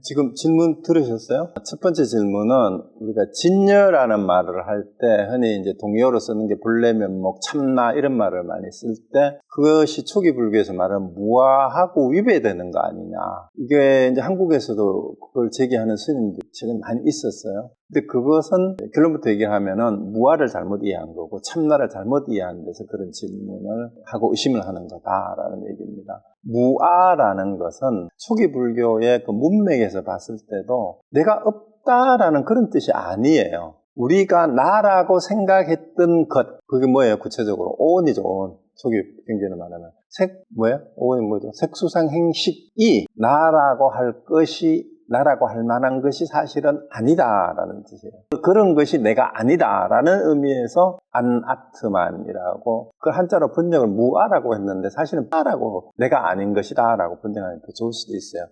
지금 질문 들으셨어요? 첫 번째 질문은 우리가 진여라는 말을 할 때 흔히 이제 동의어로 쓰는 게 본래 면목, 참나 이런 말을 많이 쓸 때 그것이 초기 불교에서 말하는 무아하고 위배되는 거 아니냐. 이게 이제 한국에서도 그걸 제기하는 스님들이 최근 많이 있었어요. 근데 그것은 결론부터 얘기하면은 무아를 잘못 이해한 거고 참나를 잘못 이해한 데서 그런 질문을 하고 의심을 하는 거다라는 얘기입니다. 무아라는 것은 초기 불교의 그 문맥에서 봤을 때도 내가 없다라는 그런 뜻이 아니에요. 우리가 나라고 생각했던 것, 그게 뭐예요? 구체적으로 오온이죠. 오온. 초기 경전을 말하면 오온이 뭐죠? 색수상행식이 나라고 할 것이, 나라고 할 만한 것이 사실은 아니다라는 뜻이에요. 그런 것이 내가 아니다라는 의미에서 안아트만이라고 그 한자로 번역을 무아라고 했는데 사실은 아라고 내가 아닌 것이다라고 번역하면 더 좋을 수도 있어요.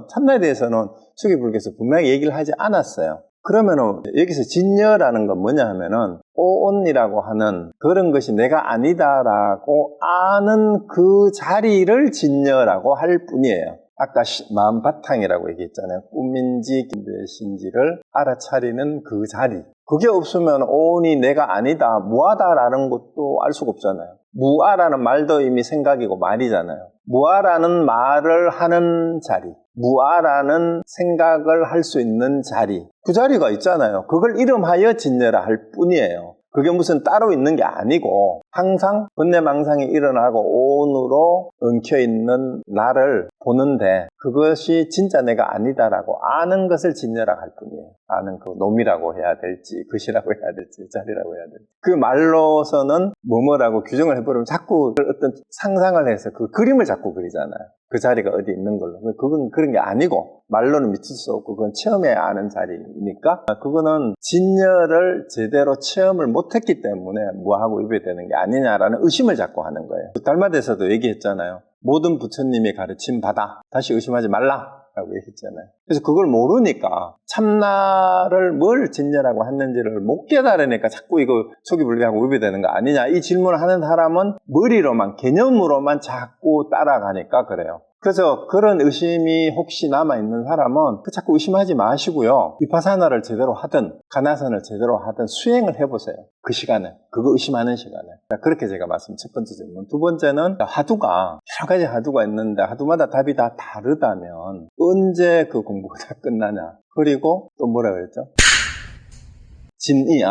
참나에 대해서는 초기 불교에서 분명히 얘기를 하지 않았어요. 그러면은 여기서 진여라는 건 뭐냐 하면은 오온이라고 하는 그런 것이 내가 아니다라고 아는 그 자리를 진여라고 할 뿐이에요. 아까 마음바탕이라고 얘기했잖아요. 꿈인지 무엇인지를 알아차리는 그 자리. 그게 없으면 오온이 내가 아니다, 무아다라는 것도 알 수가 없잖아요. 무아라는 말도 이미 생각이고 말이잖아요. 무아라는 말을 하는 자리, 무아라는 생각을 할 수 있는 자리, 그 자리가 있잖아요. 그걸 이름하여 진여라 할 뿐이에요. 그게 무슨 따로 있는 게 아니고 항상 번뇌망상이 일어나고 오온으로 엉켜있는 나를 보는데 그것이 진짜 내가 아니다라고 아는 것을 진여라 할 뿐이에요. 아는 그 놈이라고 해야 될지 것이라고 해야 될지 자리라고 해야 될지 그 말로서는 뭐뭐라고 규정을 해버리면 자꾸 어떤 상상을 해서 그 그림을 자꾸 그리잖아요. 그 자리가 어디 있는 걸로. 그건 그런 게 아니고 말로는 미칠 수 없고 그건 체험해야 아는 자리니까 그거는 진여를 제대로 체험을 못했기 때문에 무아하고 위배되는 게 아니냐라는 의심을 자꾸 하는 거예요. 달마대에서도 얘기했잖아요. 모든 부처님이 가르침 받아 다시 의심하지 말라 라고 얘기했잖아요. 그래서 그걸 모르니까 참나를 뭘 진여라고 했는지를 못 깨달으니까 자꾸 이거 초기 불교하고 위배되는 거 아니냐 이 질문을 하는 사람은 머리로만 개념으로만 자꾸 따라가니까 그래요. 그래서 그런 의심이 혹시 남아있는 사람은 자꾸 의심하지 마시고요. 위파사나를 제대로 하든 가나선을 제대로 하든 수행을 해보세요. 그 시간에 그거 의심하는 시간에. 그렇게 제가 말씀 첫 번째 질문. 두 번째는 하두가 여러 가지 하두가 있는데 하두마다 답이 다 다르다면 언제 그 공부가 다 끝나냐. 그리고 또 뭐라 그랬죠?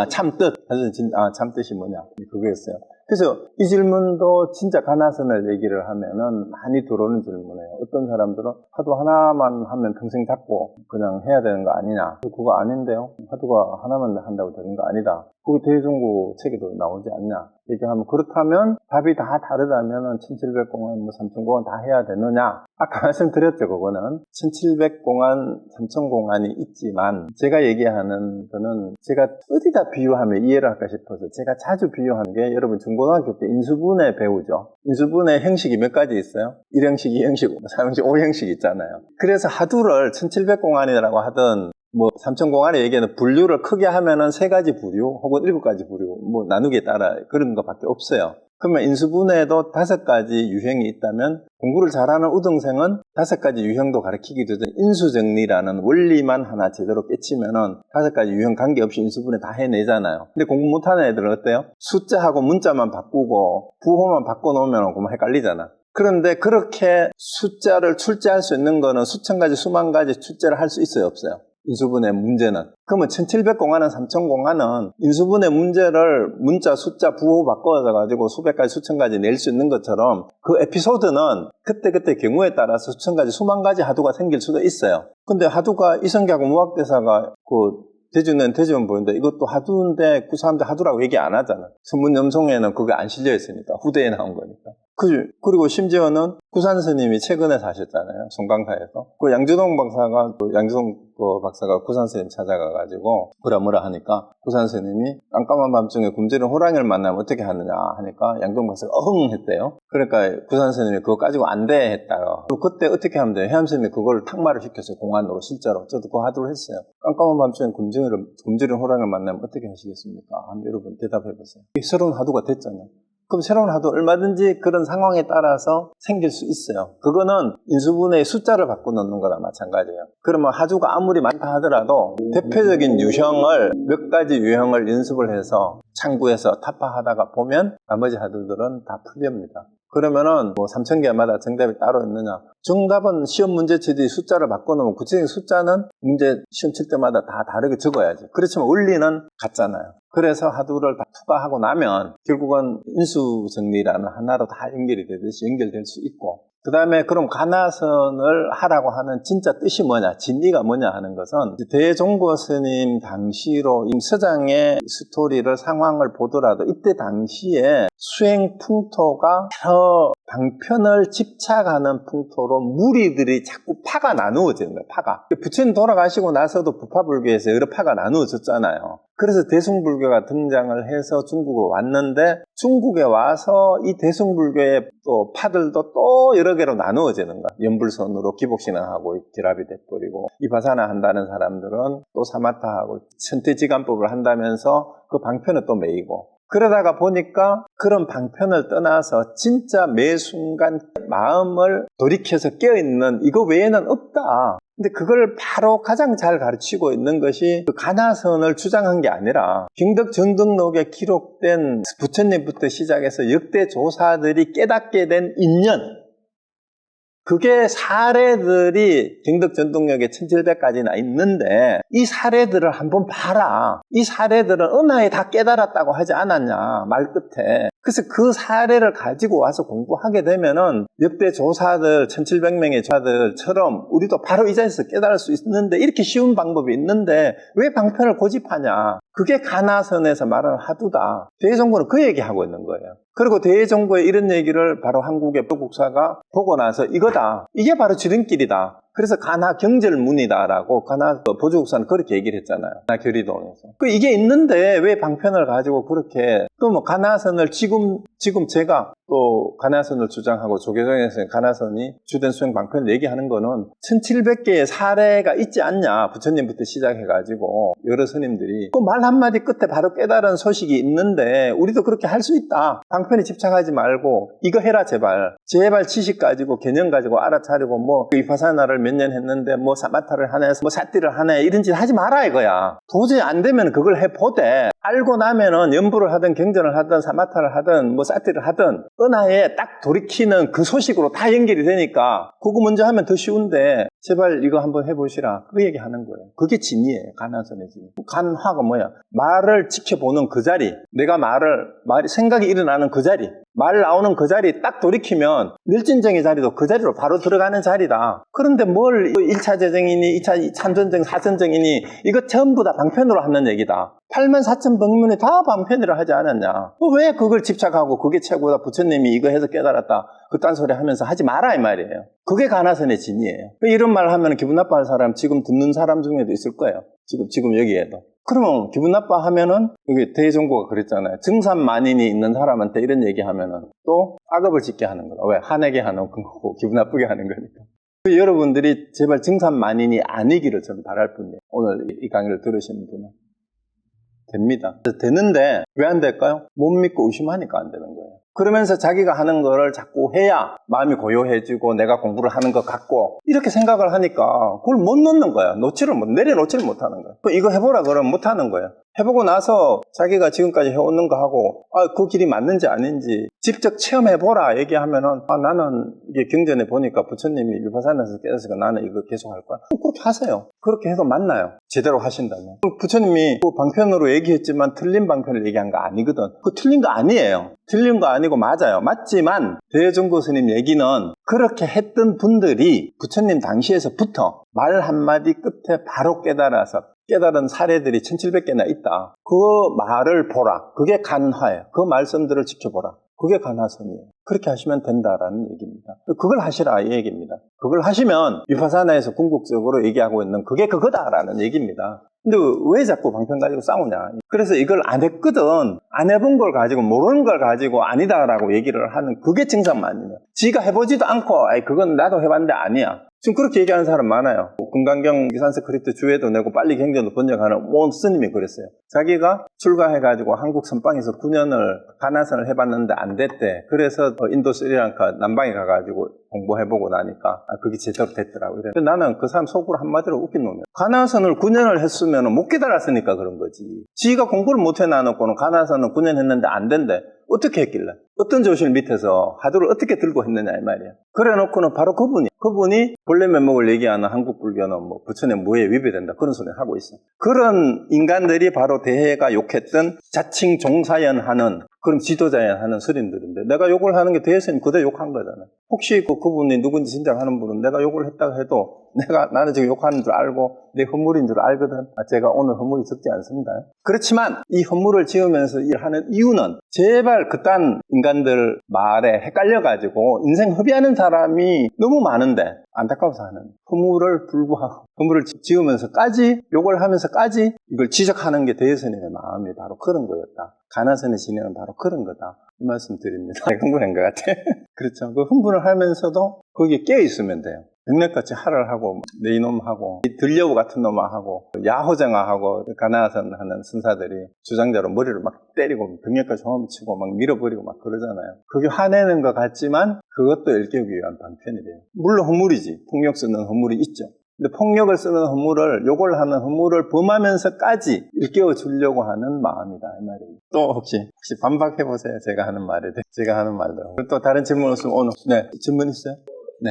참뜻. 참뜻이 뭐냐. 그거였어요. 그래서 이 질문도 진짜 가나선을 얘기를 하면은 많이 들어오는 질문이에요. 어떤 사람들은 하두 하나만 하면 평생 잡고 그냥 해야 되는 거 아니냐. 그거 아닌데요. 하두가 하나만 한다고 되는 거 아니다. 그게 대중고 책에도 나오지 않냐. 얘기하면 그렇다면 답이 다 다르다면 1700공안, 3000공안 다 해야 되느냐. 아까 말씀드렸죠. 그거는 1700공안, 3000공안이 있지만 제가 얘기하는 거는 제가 어디다 비유하면 이해를 할까 싶어서 제가 자주 비유하는 게 여러분 중고등학교 때 인수분해 배우죠. 인수분해 형식이 몇 가지 있어요? 1형식, 2형식, 3형식, 5형식 있잖아요. 그래서 하두를 1700공안이라고 하든 3000공안에 얘기하는 분류를 크게 하면은 3가지 부류 혹은 7가지 부류 나누기에 따라 그런 것밖에 없어요. 그러면 인수분해도 5가지 유형이 있다면 공부를 잘하는 우등생은 5가지 유형도 가르치기도 전에 인수정리라는 원리만 하나 제대로 깨치면은 5가지 유형 관계없이 인수분해 다 해내잖아요. 근데 공부 못하는 애들은 어때요? 숫자하고 문자만 바꾸고 부호만 바꿔놓으면 그만 헷갈리잖아. 그런데 그렇게 숫자를 출제할 수 있는 거는 수천 가지 수만 가지 출제를 할 수 있어요 없어요? 인수분해 문제는. 그러면 1700공안은 3000공안은 인수분해 문제를 문자, 숫자, 부호 바꿔가지고 수백 가지, 수천 가지 낼 수 있는 것처럼 그 에피소드는 그때그때 경우에 따라서 수천 가지, 수만 가지 하두가 생길 수도 있어요. 근데 하두가 이성계하고 무학대사가 대주는 대주면 보이는데 이것도 하두인데 그 사람들 하두라고 얘기 안 하잖아. 선문염송에는 그게 안 실려 있으니까 후대에 나온 거니까. 그리고 심지어는 구산 스님이 최근에 사셨잖아요. 송강사에서. 그 양주동 박사가 구산 스님 찾아가가지고 뭐라 하니까 구산 스님이 깜깜한 밤중에 굶주린 호랑이를 만나면 어떻게 하느냐 하니까 양주동 박사가 어흥 했대요. 그러니까 구산 스님이 그거 가지고 안 돼 했다요. 그때 어떻게 하면 돼요? 해암 스님이 그걸 탁말을 시켰어요. 공안으로 실제로. 저도 그거 하도록 했어요. 깜깜한 밤중에 굶주린 호랑이를 만나면 어떻게 하시겠습니까? 한번 여러분 대답해 보세요. 새로운 하두가 됐잖아요. 그럼 새로운 하도 얼마든지 그런 상황에 따라서 생길 수 있어요. 그거는 인수분해의 숫자를 바꿔놓는 거나 마찬가지예요. 그러면 하두가 아무리 많다 하더라도 대표적인 유형을 몇 가지 유형을 연습을 해서 창구해서 타파하다가 보면 나머지 하두들은 다 풀립니다. 그러면은 뭐 3,000개마다 정답이 따로 있느냐? 정답은 시험 문제집이 숫자를 바꿔놓으면 구체적인 숫자는 문제 시험 칠 때마다 다 다르게 적어야지. 그렇지만 원리는 같잖아요. 그래서 하두를 다 투과하고 나면 결국은 인수정리라는 하나로 다 연결이 되듯이 연결될 수 있고, 그 다음에 그럼 가나선을 하라고 하는 진짜 뜻이 뭐냐, 진리가 뭐냐 하는 것은 대종고 스님 당시로 임 서장의 스토리를 상황을 보더라도 이때 당시에 수행 풍토가 여러 방편을 집착하는 풍토로 무리들이 자꾸 파가 나누어지는 거예요. 파가. 부처님 돌아가시고 나서도 부파불교에서 여러 파가 나누어졌잖아요. 그래서 대승불교가 등장을 해서 중국으로 왔는데, 중국에 와서 이 대승불교의 또 파들도 또 여러 개로 나누어지는 거야. 연불선으로 기복신앙하고 결합이 돼버리고, 이바사나 한다는 사람들은 또 사마타하고 천태지간법을 한다면서 그 방편을 또 매이고, 그러다가 보니까 그런 방편을 떠나서 진짜 매 순간 마음을 돌이켜서 깨어있는 이거 외에는 없다. 근데 그걸 바로 가장 잘 가르치고 있는 것이 그 가나선을 주장한 게 아니라 경덕전등록에 기록된 부처님부터 시작해서 역대 조사들이 깨닫게 된 인연, 그게 사례들이 경덕전등록에 1700가지나 있는데 이 사례들을 한번 봐라. 이 사례들은 은하에 다 깨달았다고 하지 않았냐, 말 끝에. 그래서 그 사례를 가지고 와서 공부하게 되면은 역대 조사들, 1700명의 조사들처럼 우리도 바로 이 자리에서 깨달을 수 있는데, 이렇게 쉬운 방법이 있는데 왜 방편을 고집하냐. 그게 가나선에서 말하는 하두다. 대종고는 그 얘기하고 있는 거예요. 그리고 대종고의 이런 얘기를 바로 한국의 국사가 보고 나서 이거다. 이게 바로 지름길이다. 그래서 가나 경절문이다라고 가나 보조국사는 그렇게 얘기를 했잖아요. 가나 결의론에서. 이게 있는데 왜 방편을 가지고 그렇게, 또 뭐 가나선을 지금 제가 또 가나선을 주장하고 조계종에서 가나선이 주된 수행 방편을 얘기하는 거는 1700개의 사례가 있지 않냐. 부처님부터 시작해가지고 여러 스님들이 그 말 한마디 끝에 바로 깨달은 소식이 있는데 우리도 그렇게 할 수 있다. 방편에 집착하지 말고 이거 해라 제발. 제발 지식 가지고 개념 가지고 알아차리고 뭐 위파사나를 몇 년 했는데 뭐 사마타를 하네, 뭐 사띠를 하네, 이런 짓 하지 마라 이거야. 도저히 안 되면 그걸 해보되, 알고 나면은 연부를 하든 경전을 하든 사마타를 하든 뭐 사띠를 하든 은하에 딱 돌이키는 그 소식으로 다 연결이 되니까 그거 먼저 하면 더 쉬운데 제발 이거 한번 해보시라. 그 얘기하는 거예요. 그게 진이에요. 가나선의 진. 간화가 뭐야? 말을 지켜보는 그 자리, 내가 말이 생각이 일어나는 그 자리, 말 나오는 그 자리 딱 돌이키면 밀진정의 자리도 그 자리로 바로 들어가는 자리다. 그런데 뭘 1차 재정이니 2차 참전정, 4전정이니 이거 전부 다 방편으로 하는 얘기다. 84,000법문이 다 방편이라 하지 않았냐. 왜 그걸 집착하고 그게 최고다, 부처님이 이거 해서 깨달았다, 그딴 소리 하면서 하지 마라 이 말이에요. 그게 가나선의 진이에요. 이런 말 하면 기분 나빠할 사람 지금 듣는 사람 중에도 있을 거예요. 지금 여기에도. 그러면 기분 나빠하면은, 여기 대종고가 그랬잖아요. 증산만인이 있는 사람한테 이런 얘기하면은 또 악업을 짓게 하는 거다. 왜? 화내게 하는 거고 기분 나쁘게 하는 거니까. 여러분들이 제발 증산만인이 아니기를 저는 바랄 뿐이에요. 오늘 이 강의를 들으시는 분은. 됩니다. 되는데 왜 안 될까요? 못 믿고 의심하니까 안 되는 거예요. 그러면서 자기가 하는 거를 자꾸 해야 마음이 고요해지고 내가 공부를 하는 것 같고 이렇게 생각을 하니까 그걸 못 놓는 거야. 내려놓지를 못하는 거야. 이거 해보라 그러면 못하는 거야. 해보고 나서 자기가 지금까지 해오는 거 하고 그 길이 맞는지 아닌지 직접 체험해보라 얘기하면은 나는 이게 경전에 보니까 부처님이 위파사나에서 깨닫으니까 나는 이거 계속 할 거야. 그렇게 하세요. 그렇게 해서 만나요. 제대로 하신다면. 부처님이 그 방편으로 얘기했지만 틀린 방편을 얘기한 거 아니거든. 그 틀린 거 아니에요. 틀린 거 아니고 맞아요. 맞지만 대종고 스님 얘기는 그렇게 했던 분들이 부처님 당시에서부터 말 한마디 끝에 바로 깨달은 사례들이 1700개나 있다. 그 말을 보라. 그게 간화예요. 그 말씀들을 지켜보라. 그게 가나선이에요. 그렇게 하시면 된다라는 얘기입니다. 그걸 하시라 이 얘기입니다. 그걸 하시면 위파사나에서 궁극적으로 얘기하고 있는 그게 그거다라는 얘기입니다. 근데 왜 자꾸 방편 가지고 싸우냐. 그래서 이걸 안 했거든. 안 해본 걸 가지고 모르는 걸 가지고 아니다라고 얘기를 하는 그게 증상만이에요. 지가 해보지도 않고 그건 나도 해봤는데 아니야. 지금 그렇게 얘기하는 사람 많아요. 금강경 산스크리트 주에도 내고 빨리 경전도 번역하는 온 스님이 그랬어요. 자기가 출가해가지고 한국 선방에서 9년을 가나선을 해봤는데 안 됐대. 그래서 인도 스리랑카 남방에 가가지고 공부해보고 나니까 그게 제대로 됐더라고요. 근데 나는 그 사람 속으로 한마디로 웃긴 놈이야. 가나선을 9년을 했으면 못 깨달았으니까 그런 거지. 지가 공부를 못 해놔놓고는 가나선은 9년 했는데 안 된대. 어떻게 했길래? 어떤 조실 밑에서 화두를 어떻게 들고 했느냐 이 말이야. 그래 놓고는 바로 그분이 본래 면목을 얘기하는 한국 불교는 뭐 부처의 무에 위배된다 그런 소리를 하고 있어. 그런 인간들이 바로 대해가 욕했던 자칭 종사연하는 그럼 지도자연하는 스님들인데 내가 욕을 하는 게 대해스님 그대로 욕한 거잖아. 혹시 그분이 누군지 짐작하는 분은 내가 욕을 했다고 해도 나는 지금 욕하는 줄 알고 내 허물인 줄 알거든. 제가 오늘 허물이 적지 않습니다. 그렇지만 이 허물을 지으면서 일하는 이유는 제발 그딴 인간들 말에 헷갈려가지고 인생 허비하는 사람이 너무 많은데 안타까워서 하는 허물을 불구하고 허물을 지으면서까지 욕을 하면서까지 이걸 지적하는 게 대스님의 마음이 바로 그런 거였다. 가나선의 진행은 바로 그런 거다. 이 말씀 드립니다. 흥분한 것 같아. 그렇죠. 그 흥분을 하면서도 거기에 깨어있으면 돼요. 병력같이 하를 하고 내 이놈하고 들려우 같은 놈하고 야호정아하고 가나선 하는 선사들이 주장자로 머리를 막 때리고 병력까지 홈치고 막 밀어버리고 막 그러잖아요. 그게 화내는 것 같지만 그것도 일깨우기 위한 방편이래요. 물론 허물이지. 폭력 쓰는 허물이 있죠. 근데 폭력을 쓰는 허물을 욕을 하는 허물을 범하면서까지 일깨워 주려고 하는 마음이다 이 말이에요. 또 혹시 반박해 보세요. 제가 하는 말에 제가 하는 말도. 또 다른 질문 없으면 오늘 질문 있어요? 네.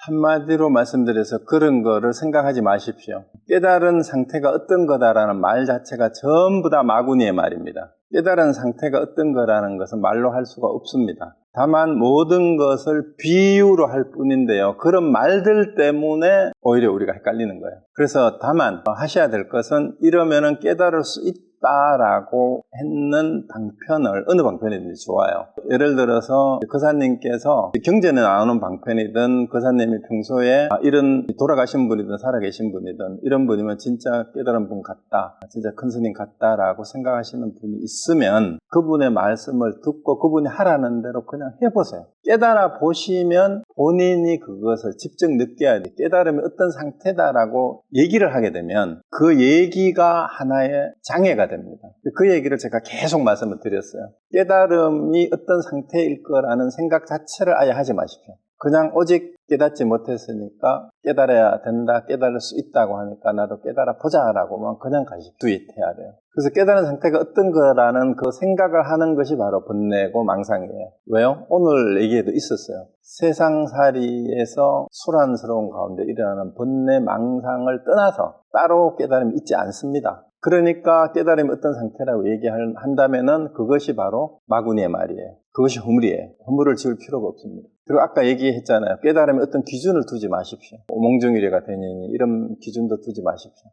한마디로 말씀드려서 그런 거를 생각하지 마십시오. 깨달은 상태가 어떤 거다라는 말 자체가 전부 다 마구니의 말입니다. 깨달은 상태가 어떤 거라는 것은 말로 할 수가 없습니다. 다만 모든 것을 비유로 할 뿐인데요. 그런 말들 때문에 오히려 우리가 헷갈리는 거예요. 그래서 다만 하셔야 될 것은 이러면은 깨달을 수 있다라고 했는 방편을 어느 방편이든지 좋아요. 예를 들어서 거사님께서 경전에 나오는 방편이든 거사님이 평소에 이런 돌아가신 분이든 살아계신 분이든 이런 분이면 진짜 깨달은 분 같다, 진짜 큰 스님 같다라고 생각하시는 분이 있으면 그분의 말씀을 듣고 그분이 하라는 대로 그냥 해보세요. 깨달아 보시면 본인이 그것을 직접 느껴야 돼. 깨달음이 어떤 상태다라고 얘기를 하게 되면 그 얘기가 하나의 장애가 됩니다. 그 얘기를 제가 계속 말씀을 드렸어요. 깨달음이 어떤 상태일 거라는 생각 자체를 아예 하지 마십시오. 그냥 오직 깨닫지 못했으니까 깨달아야 된다, 깨달을 수 있다고 하니까 나도 깨달아 보자라고만 그냥 두입해야 돼요. 그래서 깨달은 상태가 어떤 거라는 그 생각을 하는 것이 바로 번뇌고 망상이에요. 왜요? 오늘 얘기에도 있었어요. 세상살이에서 소란스러운 가운데 일어나는 번뇌 망상을 떠나서 따로 깨달음이 있지 않습니다. 그러니까 깨달음이 어떤 상태라고 얘기한다면은 그것이 바로 마구니의 말이에요. 그것이 허물이에요. 허물을 지을 필요가 없습니다. 그리고 아까 얘기했잖아요. 깨달음에 어떤 기준을 두지 마십시오. 오몽중이래가 되니 이런 기준도 두지 마십시오.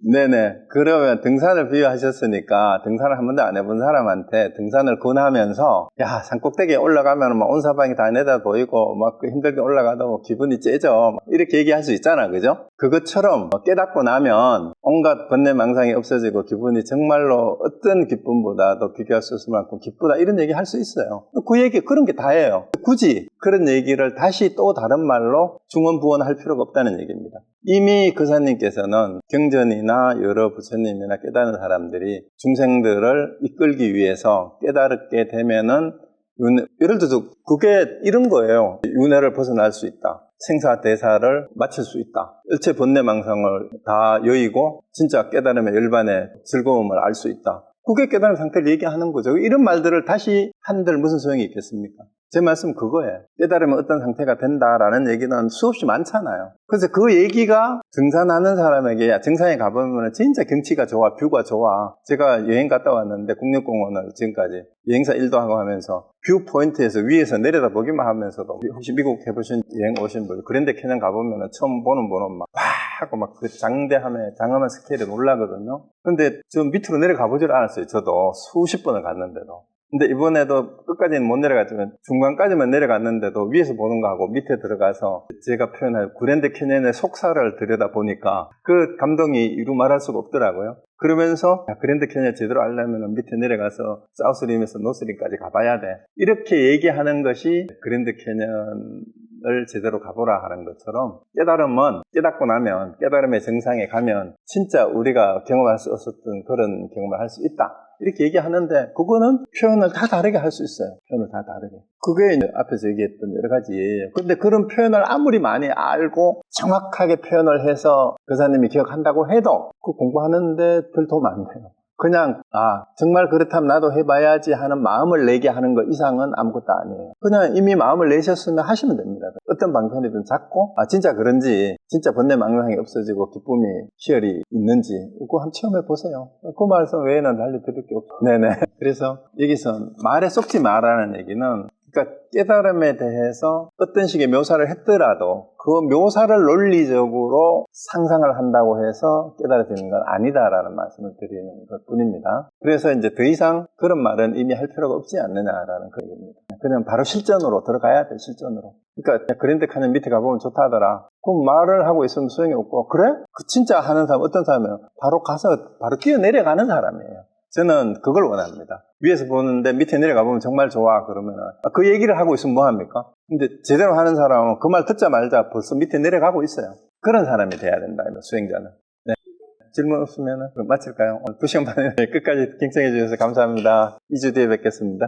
네네. 그러면 등산을 비유하셨으니까 등산을 한 번도 안 해본 사람한테 등산을 권하면서 야, 산꼭대기에 올라가면 막 온 사방이 다 내다 보이고 막 힘들게 올라가도 기분이 째져 이렇게 얘기할 수 있잖아, 그죠? 그것처럼 깨닫고 나면 온갖 번뇌망상이 없어지고 기분이 정말로 어떤 기쁨보다도 비교할 수 없을 만큼 기쁘다 이런 얘기 할 수 있어요. 그 얘기 그런 게 다예요. 굳이 그런 얘기를 다시 또 다른 말로 중언부언할 필요가 없다는 얘기입니다. 이미 거사님께서는 경전이나 여러 부처님이나 깨달은 사람들이 중생들을 이끌기 위해서 깨달게 되면은 예를 들어서 그게 이런 거예요. 윤회를 벗어날 수 있다. 생사대사를 마칠 수 있다. 일체 번뇌망상을 다 여의고 진짜 깨달음의 열반의 즐거움을 알 수 있다. 그게 깨달은 상태를 얘기하는 거죠. 이런 말들을 다시 한들 무슨 소용이 있겠습니까? 제 말씀은 그거예요. 깨달으면 어떤 상태가 된다라는 얘기는 수없이 많잖아요. 그래서 그 얘기가 등산하는 사람에게 야, 등산에 가보면 진짜 경치가 좋아, 뷰가 좋아. 제가 여행 갔다 왔는데 국립공원을 지금까지 여행사 일도 하고 하면서 뷰 포인트에서 위에서 내려다보기만 하면서도 혹시 미국 해보신 여행 오신 분 그랜드 캐년 가보면 처음 보는 분은 막 와 하고 막 그 장엄한 스케일에 놀라거든요. 근데 저 밑으로 내려가보질 않았어요. 저도 수십 번을 갔는데도. 근데 이번에도 끝까지는 못 내려갔지만 중간까지만 내려갔는데도 위에서 보는 거하고 밑에 들어가서 제가 표현할 그랜드 캐년의 속사를 들여다보니까 그 감동이 이루 말할 수가 없더라고요. 그러면서 그랜드 캐년 제대로 알려면 밑에 내려가서 사우스림에서 노스림까지 가봐야 돼. 이렇게 얘기하는 것이 그랜드 캐년 제대로 가보라 하는 것처럼 깨달음은 깨닫고 나면 깨달음의 정상에 가면 진짜 우리가 경험할 수 없었던 그런 경험을 할 수 있다. 이렇게 얘기하는데 그거는 표현을 다 다르게 할 수 있어요. 표현을 다 다르게. 그게 이제 앞에서 얘기했던 여러 가지 예예요. 근데 그런 표현을 아무리 많이 알고 정확하게 표현을 해서 교사님이 기억한다고 해도 그 공부하는데 별 도움 안 돼요. 그냥 정말 그렇다면 나도 해봐야지 하는 마음을 내게 하는 것 이상은 아무것도 아니에요. 그냥 이미 마음을 내셨으면 하시면 됩니다. 어떤 방편이든 잡고 진짜 그런지 진짜 번뇌망상이 없어지고 기쁨이 희열이 있는지 그거 한번 체험해 보세요. 그 말씀 외에는 알려드릴 게 없어요. 네네. 그래서 여기서 말에 속지 마라는 얘기는 그러니까 깨달음에 대해서 어떤 식의 묘사를 했더라도 그 묘사를 논리적으로 상상을 한다고 해서 깨달아지는 건 아니다라는 말씀을 드리는 것 뿐입니다. 그래서 이제 더 이상 그런 말은 이미 할 필요가 없지 않느냐라는 그 얘기입니다. 그냥 바로 실전으로 들어가야 돼, 실전으로. 그러니까 그랜드 카니언 밑에 가보면 좋다 하더라. 그럼 말을 하고 있으면 소용이 없고, 그래? 그 진짜 하는 사람, 어떤 사람이에요? 바로 가서 바로 뛰어내려가는 사람이에요. 저는 그걸 원합니다. 위에서 보는데 밑에 내려가 보면 정말 좋아 그러면은 그 얘기를 하고 있으면 뭐합니까? 근데 제대로 하는 사람은 그 말 듣자 말자 벌써 밑에 내려가고 있어요. 그런 사람이 돼야 된다, 수행자는. 네. 질문 없으면 그럼 마칠까요? 오늘 2시간 반에 끝까지 경청해 주셔서 감사합니다. 2주 뒤에 뵙겠습니다.